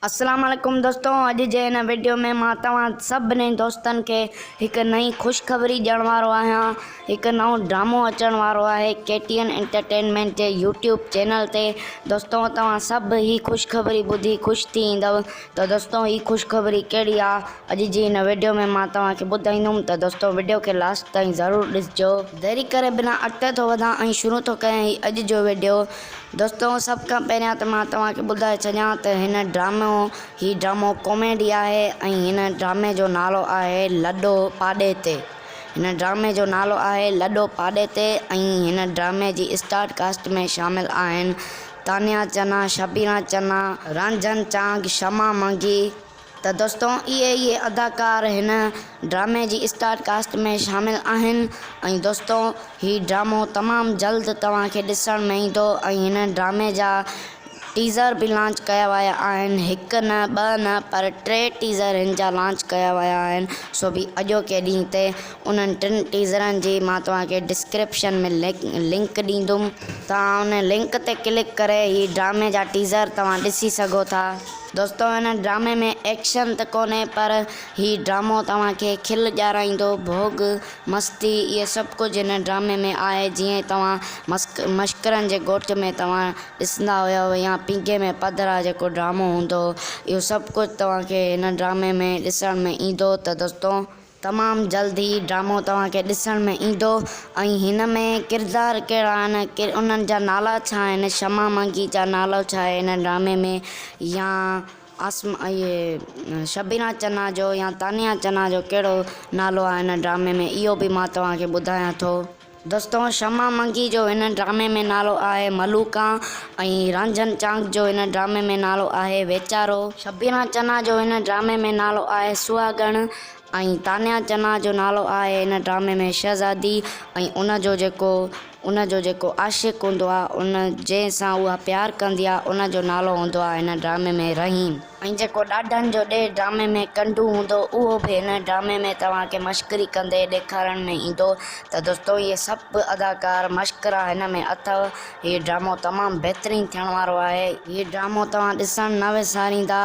अस्सलाम वालेकुम दोस्तों, अॼु जे हिन वीडियो में मां तव्हां सभिनी दोस्तनि खे हिकु नई ख़ुशख़बरी ॾियण वारो आहियां। हिकु नओं ड्रामो अचण वारो आहे KTN एंटरटेनमेंट जे यूट्यूब चैनल ते। दोस्तों तव्हां सभु ही ख़ुशख़बरी ॿुधी ख़ुशि थी ईंदव। त दोस्तों ही ख़ुशख़बरी कहिड़ी आहे, अॼु जी हिन वीडियो में मां तव्हांखे ॿुधाईंदुमि। त दोस्तों वीडियो खे लास्ट ताईं ज़रूरु ॾिसिजो। देरी करे बिना अॻिते थो वधां ऐं शुरू थो कयां ही अॼु जो वीडियो। दोस्तों सभ खां पहिरियां त मां तव्हांखे ॿुधाए छॾियां त हिन ड्रामो कॉमेडी आहे ऐं हिन ड्रामे जो नालो आहे लॾो पाॾे ते। हिन ड्रामे जो नालो आहे लॾो पाॾे ते ऐं हिन ड्रामे जी स्टार कास्ट में शामिल आहिनि तानिया चन्ना, शबीना चन्ना, रंजन चांग, शमा मंगी। त दोस्तों इहे अदाकार हिन ड्रामे जी स्टार कास्ट में शामिल आहिनि ऐं दोस्तों ही ड्रामो तमामु जल्द तव्हांखे ॾिसण में ईंदो ऐं हिन ड्रामे जा टीज़र बि लॉन्च कया विया आहिनि। हिकु न ॿ न पर 3 टीज़र हिन जा लॉन्च कया विया आहिनि। सो बि अॼोके ॾींहं ते उन्हनि 3 टीज़रनि जी मां तव्हांखे डिस्क्रिप्शन में लिंक ॾींदुमि। तव्हां उन लिंक ते क्लिक करे ही ड्रामे जा टीज़र तव्हां ॾिसी सघो था। दोस्तों हिन ड्रामे में एक्शन त कोन्हे पर ही ड्रामो तव्हांखे खिल ॾियाराईंदो, भोग मस्ती इहे सभु कुझु हिन ड्रामे में आहे। जीअं तव्हां मश्करनि जे ॻोठ में तव्हां ॾिसंदा हुयव या पींघे में पधरा जेको ड्रामो हूंदो, इहो सभु कुझु तव्हांखे हिन ड्रामे में ॾिसण में ईंदो। त दोस्तों तमामु जल्दी ड्रामो तव्हांखे ॾिसण में ईंदो ऐं हिन में किरदार कहिड़ा आहिनि, उन्हनि जा नाला छा आहिनि, शमा मंगी जा नालो छा आहे हिन ड्रामे में, या इहे शबीना चन्ना जो या तानिया चन्ना जो कहिड़ो नालो आहे हिन ड्रामे में, इहो बि मां तव्हांखे ॿुधायां थो। दोस्तों शमा मंगी जो हिन ड्रामे में नालो आहे मलूका ऐं रंजन चांग जो हिन ड्रामे में नालो आहे वेचारो। शबीना चन्ना जो हिन ड्रामे में नालो आहे सुहागण ऐं तानिया चन्ना जो नालो आहे हिन ड्रामे में शहज़ादी ऐं उनजो जेको आशिक़ हूंदो आहे, उन जंहिंसां उहा प्यारु कंदी आहे, उनजो नालो हूंदो आहे हिन ड्रामे में रहीम। ऐं जेको ॾाढनि जो ॾे ड्रामे में कंडू हूंदो, उहो बि हिन ड्रामे में तव्हांखे मश्करी कंदे ॾेखारण में ईंदो। त दोस्तों इहे सभु अदाकार मश्करा हिन में अथव। हीअ ड्रामो तमामु बहितरीनु थियण वारो आहे। हीअ ड्रामो तव्हां ॾिसण न विसारींदा।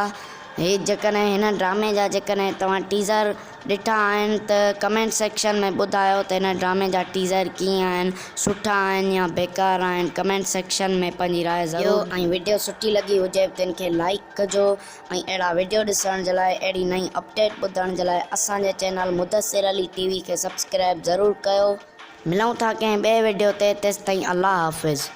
हे जेकॾहिं हिन ड्रामे जा जेकॾहिं तव्हां टीज़र ॾिठा आहिनि त कमेंट सेक्शन में ॿुधायो त हिन ड्रामे जा टीज़र कीअं आहिनि, सुठा आहिनि या बेकार आहिनि। कमेंट सेक्शन में पंहिंजी राय ज़रूरु ऐं वीडियो सुठी लॻी हुजे तिन खे लाइक कजो ऐं अहिड़ा वीडियो ॾिसण जे लाइ, अहिड़ी नई अपडेट ॿुधण जे लाइ असांजे चैनल मुदस्सिर अली TV खे सब्सक्राइब ज़रूरु कयो। मिलूं था कंहिं ॿिए वीडियो ते, तेसिताईं अल्लाह हाफ़िज़।